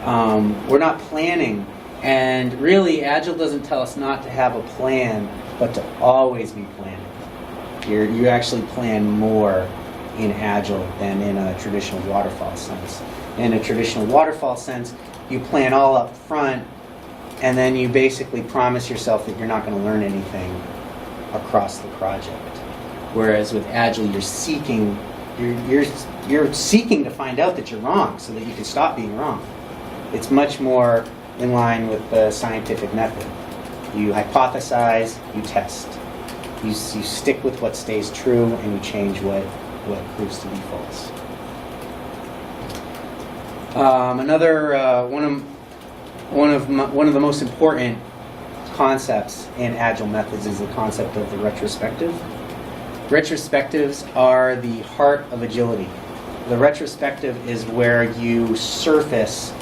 We're not planning. And really, Agile doesn't tell us not to have a plan, but to always be planning. You actually plan more in Agile than in a traditional waterfall sense. In a traditional waterfall sense, you plan all up front, and then you basically promise yourself that you're not going to learn anything across the project. Whereas with Agile, you're seeking to find out that you're wrong so that you can stop being wrong. It's much more in line with the scientific method. You hypothesize, you test. You stick with what stays true, and you change what proves to be false. One of the most important concepts in Agile methods is the concept of the retrospective. Retrospectives are the heart of agility. The retrospective is where you surface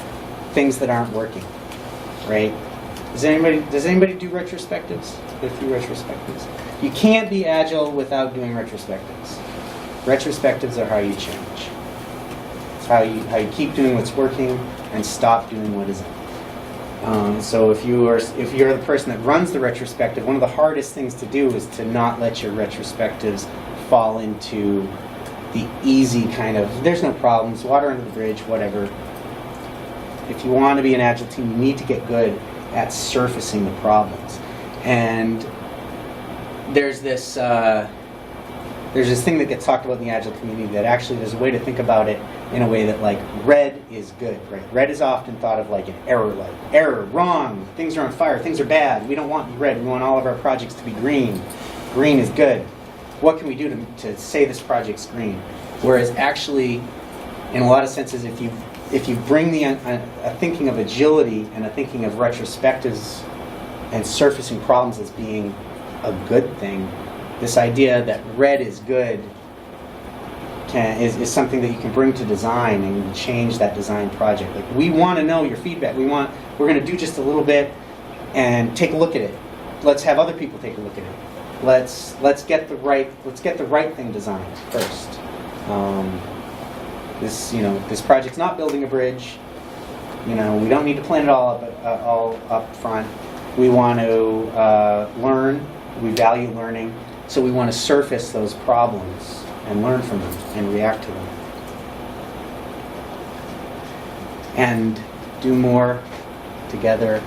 things that aren't working, right? Does anybody do retrospectives? Go through retrospectives. You can't be Agile without doing retrospectives. Retrospectives are how you change. It's how you keep doing what's working and stop doing what isn't. So if you're the person that runs the retrospective, one of the hardest things to do is to not let your retrospectives fall into the easy kind of, there's no problems, water under the bridge, whatever. If you want to be an Agile team, you need to get good at surfacing the problems. And there's this thing that gets talked about in the Agile community that actually there's a way to think about it in a way that like red is good, right? Red is often thought of like an error light. Error, wrong, things are on fire, things are bad. We don't want red, we want all of our projects to be green. Green is good. What can we do to say this project's green? Whereas actually, in a lot of senses, if you bring a thinking of agility and a thinking of retrospectives and surfacing problems as being a good thing, this idea that red is good is something that you can bring to design and change that design project. Like, we want to know your feedback. We're going to do just a little bit and take a look at it. Let's have other people take a look at it. Let's get the right thing designed first. This project's not building a bridge. We don't need to plan it all up front. We want to learn. We value learning, so we want to surface those problems and learn from them and react to them. And do more together,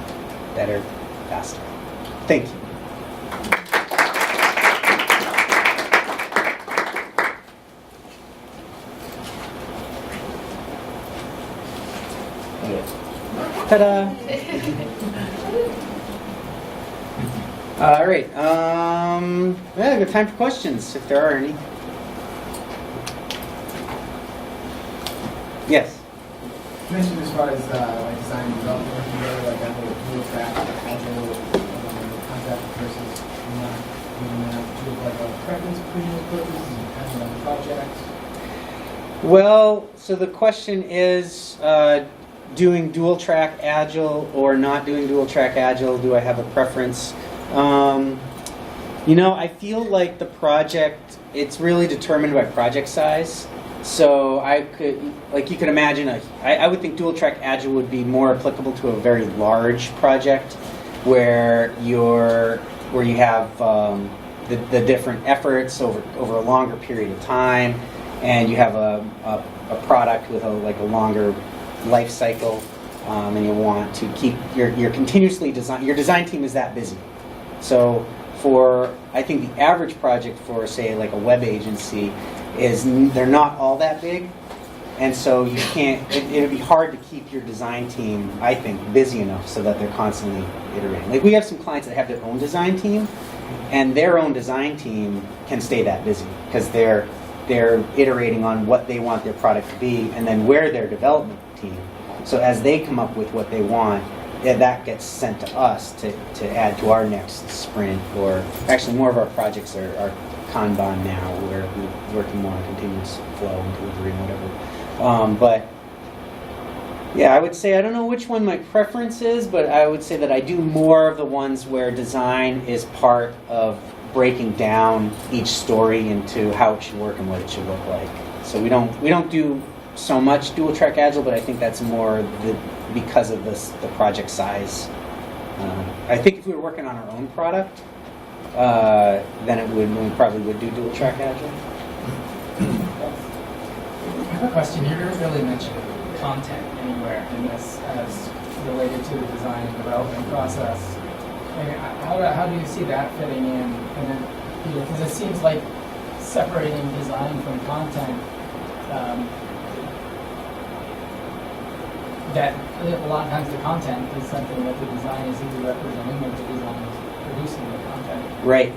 better, faster. Thank you. Ta-da! All right. Yeah, good time for questions, if there are any. Yes. You mentioned as far as like design and development working together, like that whole dual track, agile concept versus not doing that. Do you have like a preference between those approaches and kind of like projects? Well, so the question is, doing dual track agile or not doing dual track agile, do I have a preference? I feel like the project, it's really determined by project size. So you could imagine, I would think dual track agile would be more applicable to a very large project where you have the different efforts over a longer period of time, and you have a product with a longer life cycle, and you want to keep your continuously design. Your design team is that busy. So I think the average project for, say, like a web agency they're not all that big, and so you can't. It'd be hard to keep your design team, I think, busy enough so that they're constantly iterating. Like, we have some clients that have their own design team, and their own design team can stay that busy because they're iterating on what they want their product to be, and then we're their development team. So as they come up with what they want, that gets sent to us to add to our next sprint. Or actually, more of our projects are Kanban now, where we're working more on continuous flow and delivery and whatever. But yeah, I would say, I don't know which one my preference is, but I would say that I do more of the ones where design is part of breaking down each story into how it should work and what it should look like. So we don't do so much dual track agile, but I think that's more because of the project size. I think if we were working on our own product, then we probably would do dual track agile. I have a question. You didn't really mention content anywhere in this as related to the design and development process. How do you see that fitting in? And then, because it seems like separating design from content, that a lot of times the content is something that the design is either representing or the design is producing the content. Right.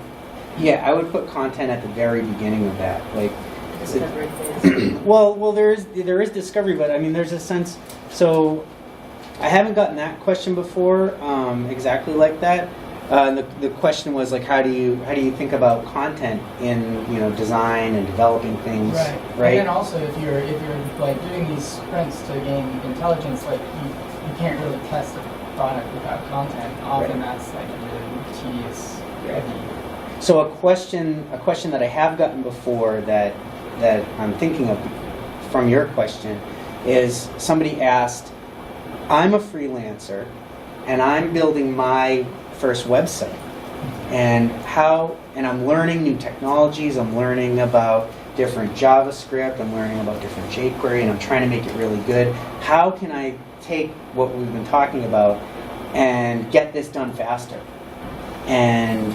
Yeah, I would put content at the very beginning of that. Like, Discovery phase. well, there is discovery, but I mean, there's a sense. So, I haven't gotten that question before, exactly like that. The question was like, how do you think about content in design and developing things, right? And then also, if you're like doing these sprints to gain intelligence, like you can't really test a product without content. Often that's like really tedious, heavy. So a question that I have gotten before that I'm thinking of from your question is, somebody asked, I'm a freelancer and I'm building my first website, and I'm learning new technologies, I'm learning about different JavaScript, I'm learning about different jQuery, and I'm trying to make it really good. How can I take what we've been talking about and get this done faster? And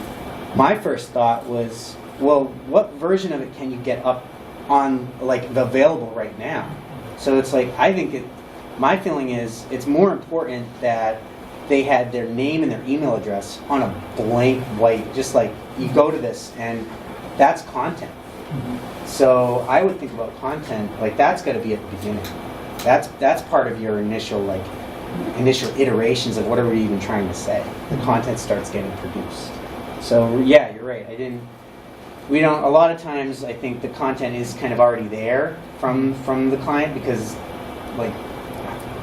my first thought was, well, what version of it can you get up on, like, available right now? So it's like, I think my feeling is it's more important that they had their name and their email address on a blank white, just like you go to this and that's content. So I would think about content, like that's got to be at the beginning. That's part of your initial iterations of whatever you're even trying to say. The content starts getting produced. So yeah, you're right. We don't, a lot of times I think the content is kind of already there from the client, because like,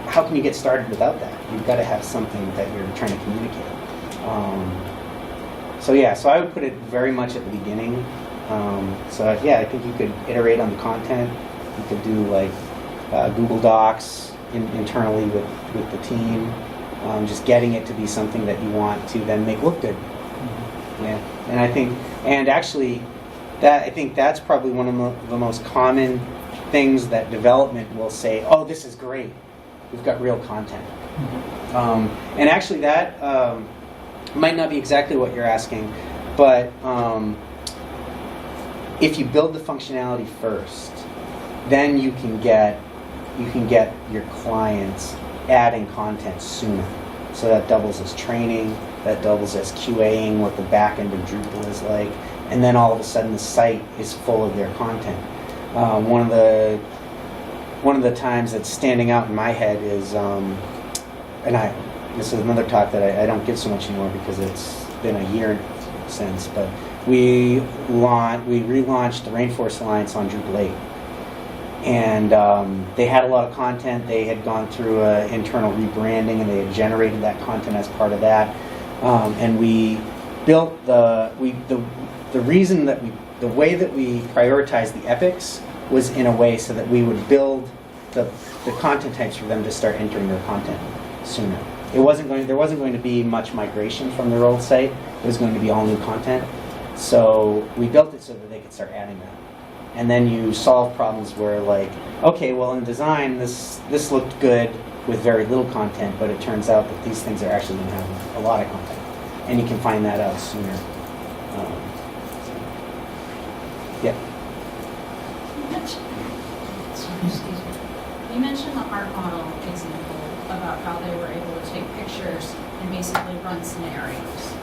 how can you get started without that? You've got to have something that you're trying to communicate. So I would put it very much at the beginning. I think you could iterate on the content. You could do like Google Docs internally with the team, just getting it to be something that you want to then make look good. Yeah, and I think that's probably one of the most common things that development will say. Oh, this is great. We've got real content. And actually, that might not be exactly what you're asking, but if you build the functionality first, then you can get your clients adding content sooner. So that doubles as training, that doubles as QAing what the back end of Drupal is like, and then all of a sudden the site is full of their content. One of the times that's standing out in my head is, this is another talk that I don't give so much anymore because it's been a year since, but we relaunched the Rainforest Alliance on Drupal 8. And they had a lot of content. They had gone through an internal rebranding, and they had generated that content as part of that. And we built the way that we prioritized the epics was in a way so that we would build the content types for them to start entering their content sooner. There wasn't going to be much migration from their old site. It was going to be all new content. So we built it so that they could start adding that. And then you solve problems where, like, okay, well, in design, this looked good with very little content, but it turns out that these things are actually going to have a lot of content. And you can find that out sooner. Yeah. You mentioned the heart model example about how they were able to take pictures and basically run scenarios.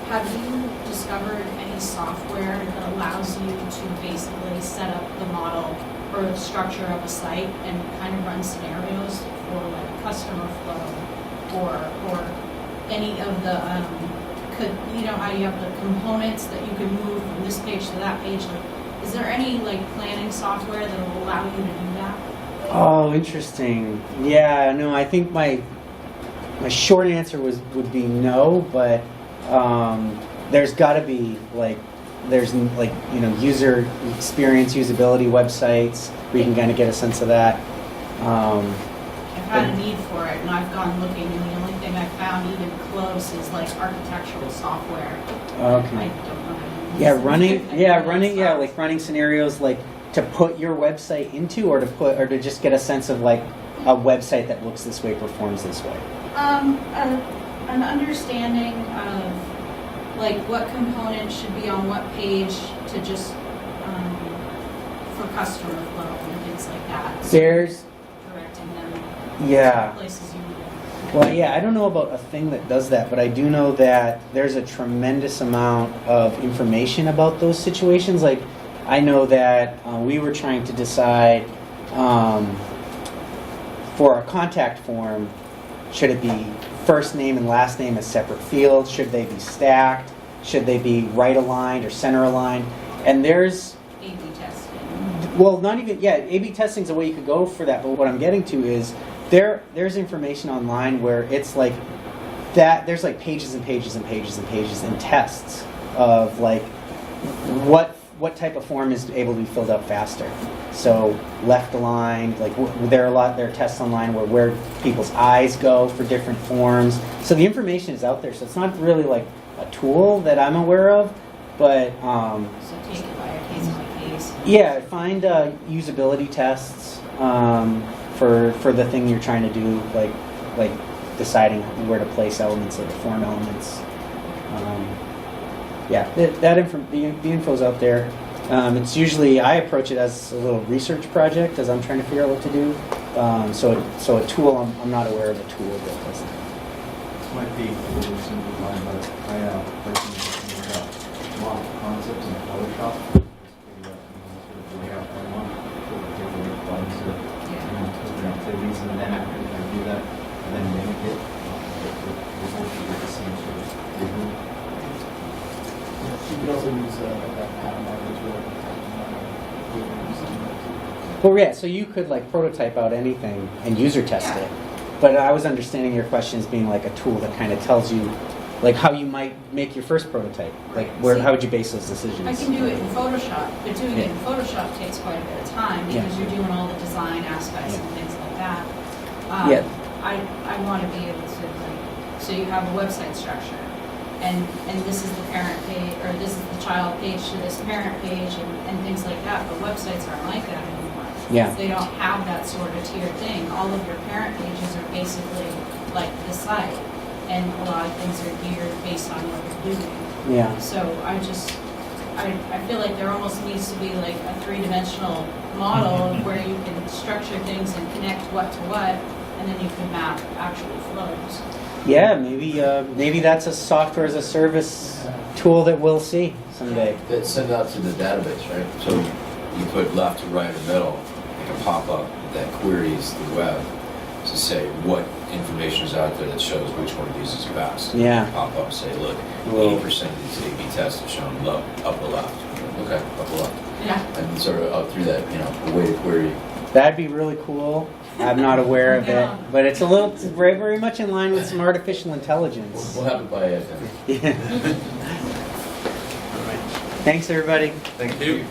Have you discovered any software that allows you to basically set up the model or the structure of a site and kind of run scenarios for like customer flow or any of the how you have the components that you can move from this page to that page? Like, is there any like planning software that will allow you to do that? Oh, interesting. Yeah, no, I think my short answer would be no, but there's got to be user experience, usability websites where you can kind of get a sense of that. I've had a need for it, and I've gone looking, and the only thing I've found even close is like architectural software. Okay. I don't know how to use it. Running scenarios like to put your website into, or to just get a sense of like a website that looks this way, performs this way. An understanding of like what components should be on what page to just for customer flow and things like that. There's directing them to places you need them. Well, yeah, I don't know about a thing that does that, but I do know that there's a tremendous amount of information about those situations. Like, I know that we were trying to decide for a contact form, should it be first name and last name as separate fields? Should they be stacked? Should they be right aligned or center aligned? And there's A/B testing. Well, not even, yeah, A/B testing is a way you could go for that, but what I'm getting to is there's information online where it's like that, there's like pages and pages and pages and pages and tests of like what type of form is able to be filled out faster. So left aligned, like there are tests online where people's eyes go for different forms. So the information is out there, so it's not really like a tool that I'm aware of, but So take it by a case by case. yeah, find usability tests for the thing you're trying to do, like deciding where to place elements, like the form elements. The info's out there. It's usually, I approach it as a little research project as I'm trying to figure out what to do. So a tool, I'm not aware of a tool that does that. Might be a little simplified, but I personally think about model concepts in Photoshop. Just figure out, sort of layout I want, put particular buttons to, different activities, and then after I do that, and then mimic it, the result should get the same sort of visual. You could also use that pattern marker tool. Well, yeah, so you could like prototype out anything and user test it. But I was understanding your question as being like a tool that kind of tells you like how you might make your first prototype. Like how would you base those decisions? I can do it in Photoshop, but doing it in Photoshop takes quite a bit of time because you're doing all the design aspects and things like that. I want to be able to like, so you have a website structure, and this is the parent page, or this is the child page to this parent page, and things like that. But websites aren't like that anymore. Yeah. They don't have that sort of tiered thing. All of your parent pages are basically like the site, and a lot of things are geared based on what you're doing. Yeah. So I feel like there almost needs to be like a three-dimensional model where you can structure things and connect what to what, and then you can map actual flows. Yeah, maybe that's a software as a service tool that we'll see someday. That send out to the database, right? So you put left to right or middle, like a pop-up that queries the web to say what information is out there that shows which one of these is best. Yeah. Pop up, say, look, Whoa. 80% of these A/B tests have shown upper left. Okay, upper left. Yeah. And sort of up through that, a way to query. That'd be really cool. I'm not aware of Yeah. it, but it's very, very much in line with some artificial intelligence. We'll have it by then. Yeah. Thanks, everybody. Thank you.